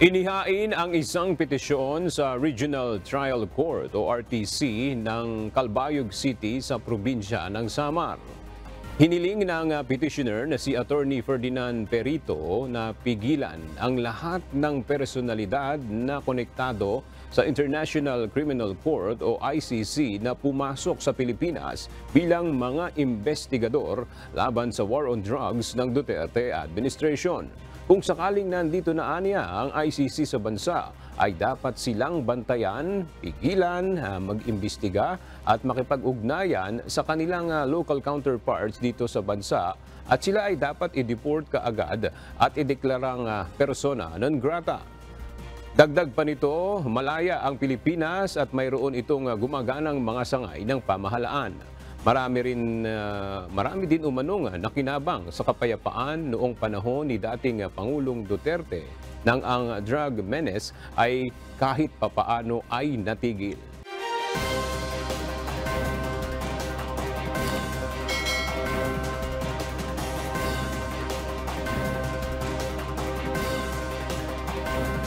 Inihain ang isang petisyon sa Regional Trial Court o RTC ng Calbayog City sa probinsya ng Samar. Hiniling ng petitioner na si Attorney Ferdinand Perito na pigilan ang lahat ng personalidad na konektado sa International Criminal Court o ICC na pumasok sa Pilipinas bilang mga investigador laban sa war on drugs ng Duterte administration. Kung sakaling nandito na aniya ang ICC sa bansa, ay dapat silang bantayan, pigilan, mag-imbestiga at makipag-ugnayan sa kanilang local counterparts dito sa bansa at sila ay dapat i-deport kaagad at ideklarang persona non grata. Dagdag pa nito, malaya ang Pilipinas at mayroon itong gumaganang mga sangay ng pamahalaan. Marami din umanong nakinabang sa kapayapaan noong panahon ni dating Pangulong Duterte nang ang drug menace ay kahit papaano ay natigil.